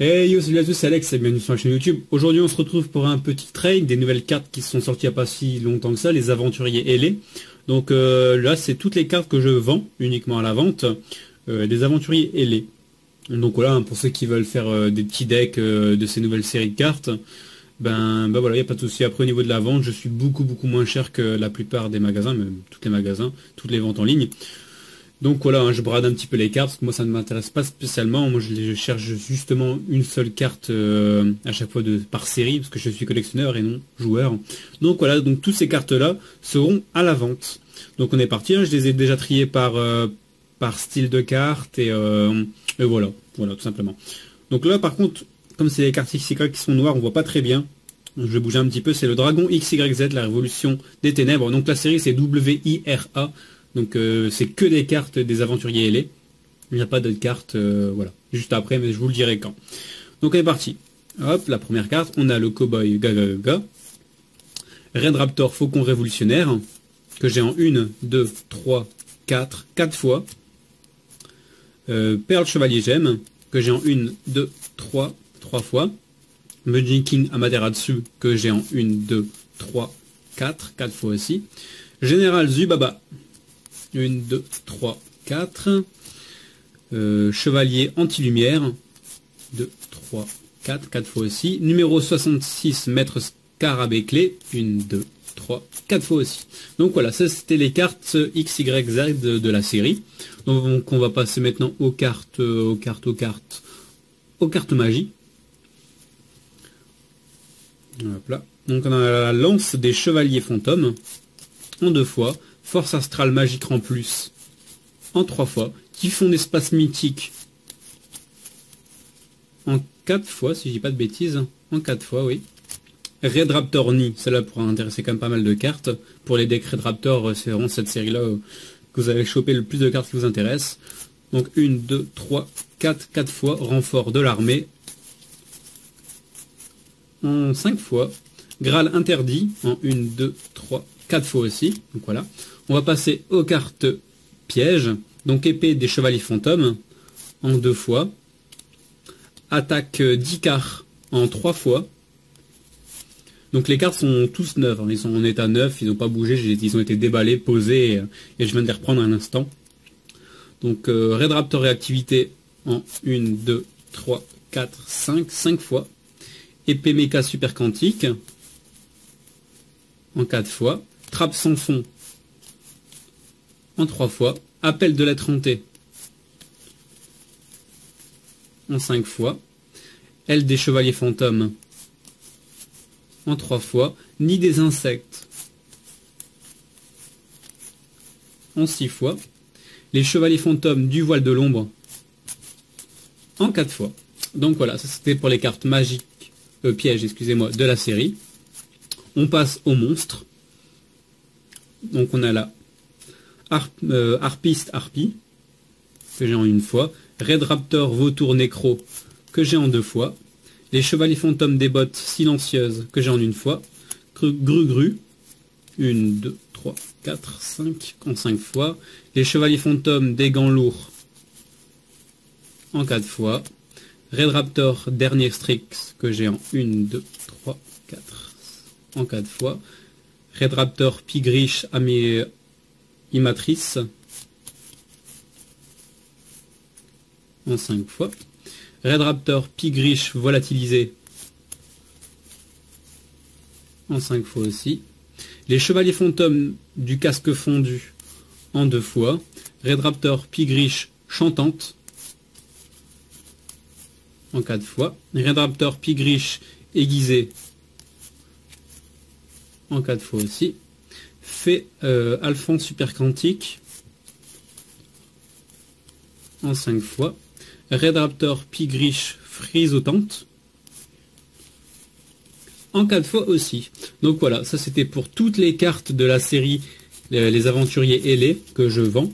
Hey yo, salut à tous, c'est Alex et bienvenue sur la chaîne YouTube. Aujourd'hui on se retrouve pour un petit trade, des nouvelles cartes qui sont sorties il n'y a pas si longtemps que ça, les aventuriers ailés. Donc là c'est toutes les cartes que je vends uniquement à la vente, des aventuriers ailés. Donc voilà, pour ceux qui veulent faire des petits decks de ces nouvelles séries de cartes, ben voilà, il n'y a pas de souci. Après au niveau de la vente, je suis beaucoup moins cher que la plupart des magasins, même tous les magasins, toutes les ventes en ligne. Donc voilà, hein, je brade un petit peu les cartes, parce que moi ça ne m'intéresse pas spécialement, moi je cherche justement une seule carte à chaque fois par série, parce que je suis collectionneur et non joueur. Donc voilà, donc toutes ces cartes-là seront à la vente. Donc on est parti, hein, je les ai déjà triées par style de carte, et voilà, tout simplement. Donc là par contre, comme c'est les cartes XY qui sont noires, on voit pas très bien. Je vais bouger un petit peu, c'est le dragon XYZ, la révolution des ténèbres. Donc la série c'est WIRA. Donc c'est que des cartes des aventuriers ailés. Il n'y a pas d'autres cartes, voilà. Juste après, mais je vous le dirai quand. Donc on est parti. Hop, la première carte, on a le cowboy Gaga. Red Raptor Faucon Révolutionnaire, que j'ai en 1, 2, 3, 4 fois. Perle Chevalier Gemme, que j'ai en 1, 2, 3 fois. Mudging King Amaterasu, que j'ai en 1, 2, 3, 4 fois aussi. Général Zubaba. 1, 2, 3, 4. Chevalier Anti-Lumière. 2, 3, 4 fois aussi. Numéro 66, Maître Scarabée Clé. 1, 2, 3, 4 fois aussi. Donc voilà, ça c'était les cartes XYZ de la série. Donc on va passer maintenant aux cartes magie. Hop là. Donc on a la lance des chevaliers fantômes en 2 fois. Force astrale magique en plus en 3 fois, typhon d'espace mythique en 4 fois, si je dis pas de bêtises, en 4 fois, oui. Red Raptor Ni, celle-là pourra intéresser quand même pas mal de cartes. Pour les decks Red Raptor, c'est vraiment cette série-là que vous allez choper le plus de cartes qui vous intéressent. Donc 1, 2, 3, 4 fois, renfort de l'armée en 5 fois. Graal interdit en 1, 2, 3, 4 fois aussi. Donc voilà. On va passer aux cartes pièges. Donc épée des chevaliers fantômes en 2 fois. Attaque d'Icar en 3 fois. Donc les cartes sont tous neuves. Hein. Ils sont en état neuf, ils n'ont pas bougé. Ils ont été déballés, posés et je viens de les reprendre un instant. Donc Red Raptor réactivité en 1, 2, 3, 4, 5 fois. Épée méca super quantique en 4 fois. Trappe sans fond en 3 fois. Appel de lettre hantée en 5 fois. Aile des chevaliers fantômes en 3 fois. Nid des insectes en 6 fois. Les chevaliers fantômes du voile de l'ombre en 4 fois. Donc voilà, ça c'était pour les cartes magiques, pièges, excusez-moi, de la série. On passe aux monstres. Donc on a là Harpiste Harpie, que j'ai en 1 fois. Red Raptor Vautour Nécro, que j'ai en 2 fois. Les Chevaliers Fantômes des Bottes Silencieuses, que j'ai en 1 fois. Gru, 1, 2, 3, 4, 5, en 5 fois. Les Chevaliers Fantômes des Gants Lourds, en 4 fois. Red Raptor Dernier Strix, que j'ai en 1, 2, 3, 4, en 4 fois. Red Raptor Pigriche Imatrice en 5 fois. Red Raptor Pigriche Volatilisé en 5 fois aussi. Les Chevaliers Fantômes du Casque Fondu en 2 fois. Red Raptor Pigriche Chantante en 4 fois. Red Raptor Pigriche Aiguisé en 4 fois aussi. Fée Alphonse Super Quantique en 5 fois. Red Raptor Pigriche Frisotante en 4 fois aussi. Donc voilà, ça c'était pour toutes les cartes de la série les aventuriers ailés que je vends.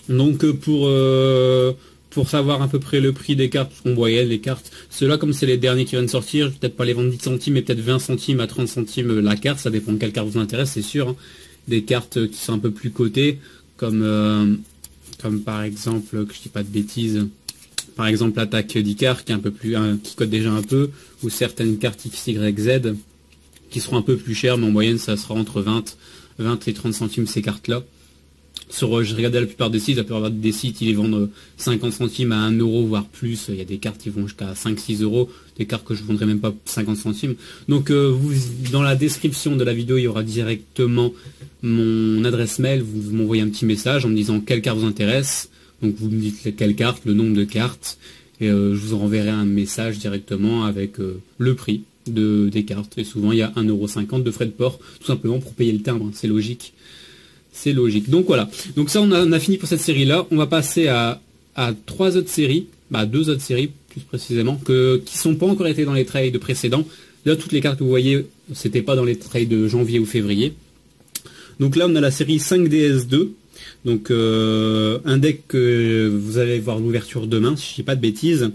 Donc pour savoir à peu près le prix des cartes, on voyait les cartes, ceux-là comme c'est les derniers qui viennent de sortir, peut-être pas les vendre 10 centimes, mais peut-être 20 centimes à 30 centimes la carte, ça dépend de quelle carte vous intéresse, c'est sûr. Hein. Des cartes qui sont un peu plus cotées, comme par exemple, que je dis pas de bêtises, par exemple l'attaque d'Icar qui est un peu plus, qui cote déjà un peu, ou certaines cartes XYZ qui seront un peu plus chères, mais en moyenne ça sera entre 20 et 30 centimes ces cartes-là. Je regardais la plupart des sites, ils les vendent 50 centimes à 1 euro, voire plus. Il y a des cartes qui vont jusqu'à 5-6 euros, des cartes que je ne vendrai même pas 50 centimes. Donc dans la description de la vidéo, il y aura directement mon adresse mail. Vous m'envoyez un petit message en me disant quelle carte vous intéresse. Donc vous me dites quelle carte, le nombre de cartes, et je vous renverrai un message directement avec le prix des cartes. Et souvent il y a 1,50 € de frais de port, tout simplement pour payer le timbre, c'est logique. C'est logique. Donc voilà. Donc ça, on a fini pour cette série-là. On va passer à 3 autres séries, 2 autres séries plus précisément, qui sont pas encore été dans les trades précédents. Là, toutes les cartes que vous voyez, c'était pas dans les trades de janvier ou février. Donc là, on a la série 5DS2. Donc un deck que vous allez voir l'ouverture demain, si je dis pas de bêtises.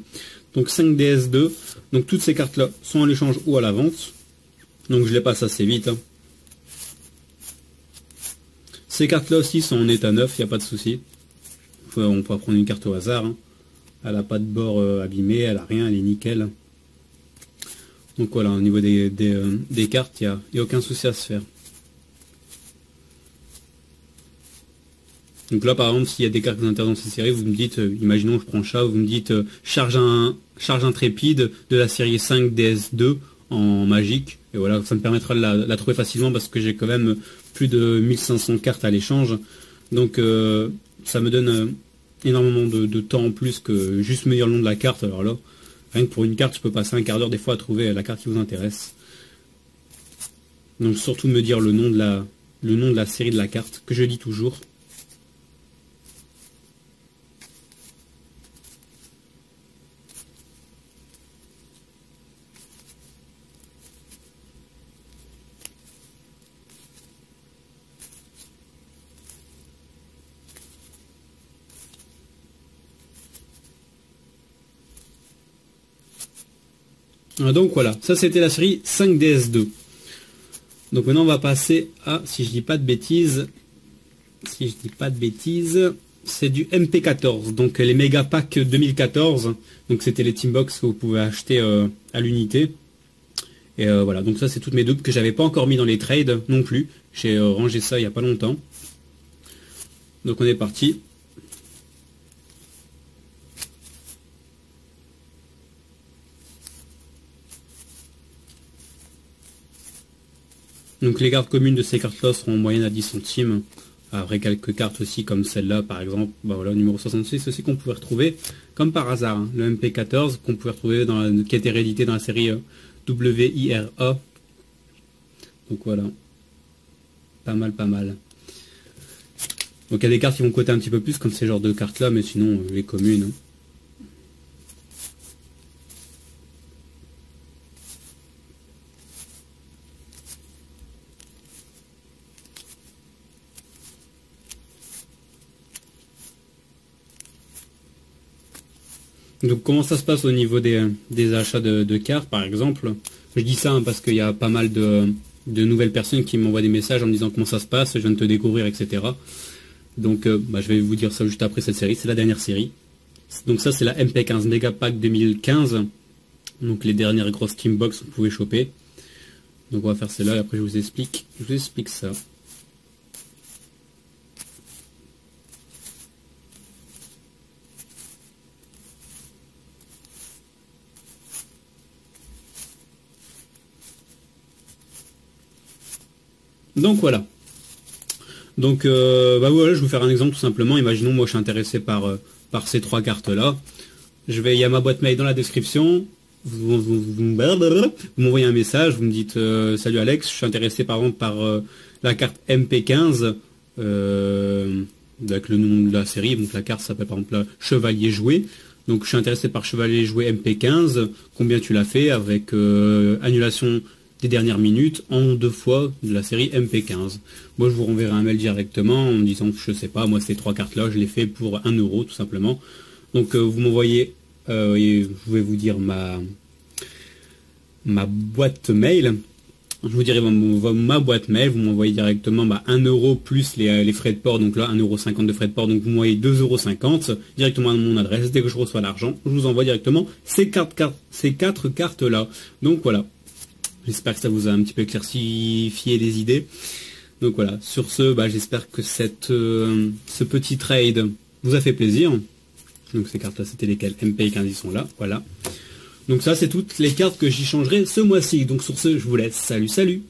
Donc 5DS2. Donc toutes ces cartes-là sont à l'échange ou à la vente. Donc je les passe assez vite. Ces cartes-là aussi sont en état neuf, il n'y a pas de souci. On peut prendre une carte au hasard. Elle n'a pas de bord abîmé, elle n'a rien, elle est nickel. Donc voilà, au niveau des cartes, il n'y a aucun souci à se faire. Donc là, par exemple, s'il y a des cartes qui vous intéressent dans cette série, vous me dites, imaginons je prends chat, vous me dites charge intrépide de la série 5DS2 en magique. Et voilà, ça me permettra de la trouver facilement parce que j'ai quand même plus de 1500 cartes à l'échange. Donc ça me donne énormément de temps en plus que juste me dire le nom de la carte. Alors là, rien que pour une carte, je peux passer un quart d'heure des fois à trouver la carte qui vous intéresse. Donc surtout me dire le nom de la série de la carte, que je dis toujours. Donc voilà, ça c'était la série 5DS2. Donc maintenant on va passer à, si je dis pas de bêtises, c'est du MP14, donc les méga packs 2014. Donc c'était les team box que vous pouvez acheter à l'unité. Et voilà, donc ça c'est toutes mes doubles que j'avais pas encore mis dans les trades non plus. J'ai rangé ça il y a pas longtemps. Donc on est parti. Donc les cartes communes de ces cartes-là seront en moyenne à 10 centimes. Après quelques cartes aussi comme celle-là par exemple, voilà, numéro 66 aussi qu'on pouvait retrouver comme par hasard, hein, le MP14 qu'on pouvait retrouver qui a été réédité dans la série WIRA. Donc voilà, pas mal. Donc il y a des cartes qui vont coter un petit peu plus comme ces genres de cartes là, mais sinon les communes. Hein. Donc comment ça se passe au niveau des achats de cartes par exemple? Je dis ça parce qu'il y a pas mal de nouvelles personnes qui m'envoient des messages en me disant comment ça se passe, je viens de te découvrir, etc. Donc je vais vous dire ça juste après cette série, c'est la dernière série. Donc ça c'est la MP15 Mega Pack 2015. Donc les dernières grosses team box que vous pouvez choper. Donc on va faire celle-là et après je vous explique ça. Donc voilà. Donc voilà, je vais vous faire un exemple tout simplement. Imaginons moi je suis intéressé par ces 3 cartes là. Il y a ma boîte mail dans la description. Vous m'envoyez un message, vous me dites salut Alex, je suis intéressé par exemple par la carte MP15 avec le nom de la série. Donc la carte s'appelle par exemple la Chevalier Joué. Donc je suis intéressé par Chevalier Joué MP15. Combien tu l'as fait avec annulation des dernières minutes en 2 fois de la série MP15. Moi je vous renverrai un mail directement en me disant je sais pas, moi ces 3 cartes là je les fais pour 1 euro tout simplement. Donc vous m'envoyez, je vais vous dire ma boîte mail. Je vous dirai ma boîte mail, vous m'envoyez directement 1 euro plus les frais de port, donc là 1,50 € de frais de port, donc vous m'envoyez 2,50 € directement à mon adresse. Dès que je reçois l'argent, je vous envoie directement ces 4 cartes là. Donc voilà, j'espère que ça vous a un petit peu éclaircifié les idées. Donc voilà, sur ce, j'espère que ce petit trade vous a fait plaisir. Donc ces cartes là, c'était lesquelles? MP15, ils sont là, voilà. Donc ça, c'est toutes les cartes que j'y changerai ce mois-ci. Donc sur ce, je vous laisse. Salut, salut!